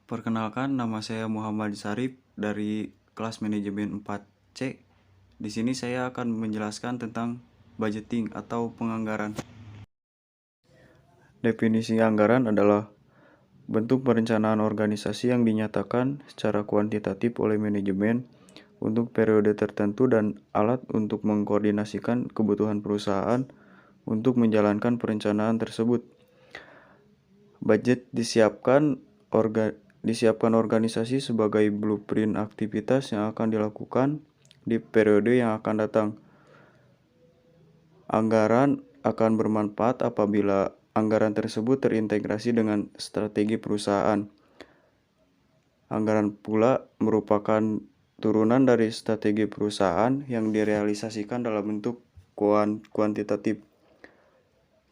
Perkenalkan, nama saya Muhammad Sarip dari kelas manajemen 4C. Di sini saya akan menjelaskan tentang budgeting atau penganggaran. Definisi anggaran adalah bentuk perencanaan organisasi yang dinyatakan secara kuantitatif oleh manajemen untuk periode tertentu dan alat untuk mengkoordinasikan kebutuhan perusahaan untuk menjalankan perencanaan tersebut. Budget disiapkan organisasi sebagai blueprint aktivitas yang akan dilakukan di periode yang akan datang. Anggaran akan bermanfaat apabila anggaran tersebut terintegrasi dengan strategi perusahaan. Anggaran pula merupakan turunan dari strategi perusahaan yang direalisasikan dalam bentuk kuantitatif.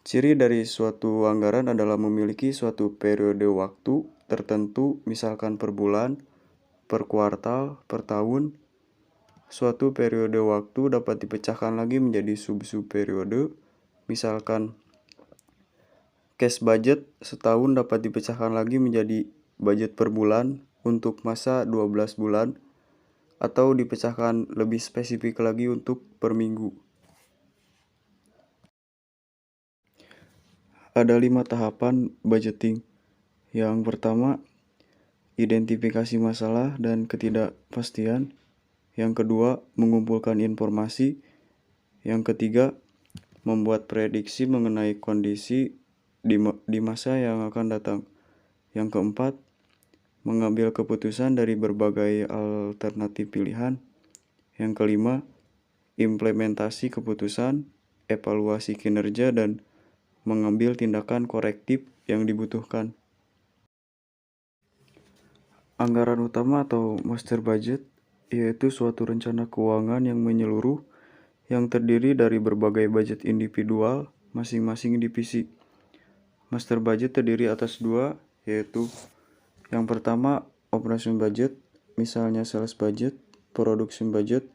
Ciri dari suatu anggaran adalah memiliki suatu periode waktu tertentu, misalkan per bulan, per kuartal, per tahun. Suatu periode waktu dapat dipecahkan lagi menjadi sub-sub periode, misalkan cash budget setahun dapat dipecahkan lagi menjadi budget per bulan untuk masa 12 bulan, atau dipecahkan lebih spesifik lagi untuk per minggu. Ada 5 tahapan budgeting. Yang pertama, identifikasi masalah dan ketidakpastian. Yang kedua, mengumpulkan informasi. Yang ketiga, membuat prediksi mengenai kondisi di masa yang akan datang. Yang keempat, mengambil keputusan dari berbagai alternatif pilihan. Yang kelima, implementasi keputusan, evaluasi kinerja, dan mengambil tindakan korektif yang dibutuhkan. Anggaran utama atau master budget yaitu suatu rencana keuangan yang menyeluruh yang terdiri dari berbagai budget individual masing-masing divisi. Master budget terdiri atas dua, yaitu yang pertama operation budget, misalnya sales budget, production budget.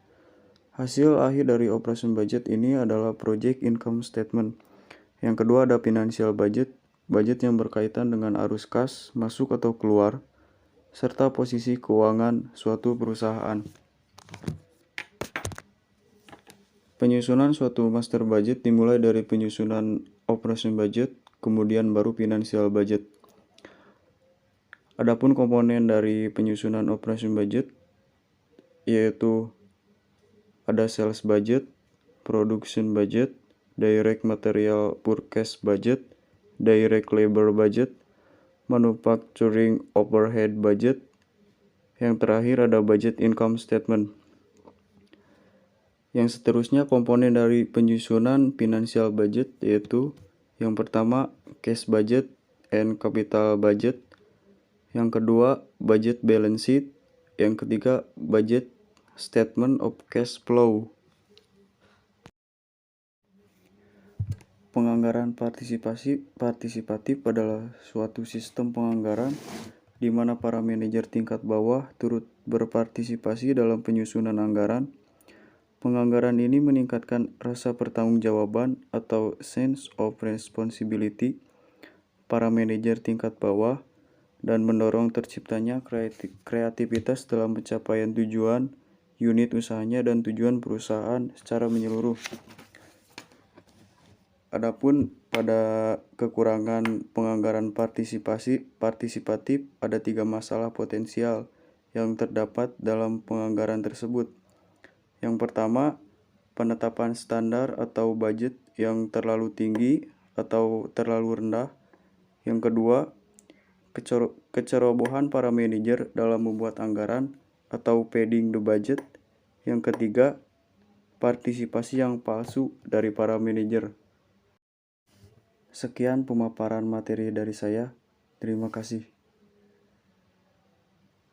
Hasil akhir dari operation budget ini adalah project income statement. Yang kedua ada financial budget, budget yang berkaitan dengan arus kas, masuk atau keluar, serta posisi keuangan suatu perusahaan. Penyusunan suatu master budget dimulai dari penyusunan operation budget, kemudian baru financial budget. Adapun komponen dari penyusunan operation budget yaitu ada sales budget, production budget, direct material purchase budget, direct labor budget, manufacturing overhead budget. Yang terakhir ada budget income statement. Yang seterusnya komponen dari penyusunan financial budget yaitu yang pertama cash budget and capital budget, yang kedua budget balance sheet, yang ketiga budget statement of cash flow. Penganggaran partisipatif adalah suatu sistem penganggaran di mana para manajer tingkat bawah turut berpartisipasi dalam penyusunan anggaran. Penganggaran ini meningkatkan rasa pertanggungjawaban atau sense of responsibility para manajer tingkat bawah dan mendorong terciptanya kreativitas dalam pencapaian tujuan unit usahanya dan tujuan perusahaan secara menyeluruh. Adapun pada kekurangan penganggaran partisipatif ada 3 masalah potensial yang terdapat dalam penganggaran tersebut. Yang pertama, penetapan standar atau budget yang terlalu tinggi atau terlalu rendah. Yang kedua, kecerobohan para manajer dalam membuat anggaran atau padding the budget. Yang ketiga, partisipasi yang palsu dari para manajer. Sekian pemaparan materi dari saya. Terima kasih.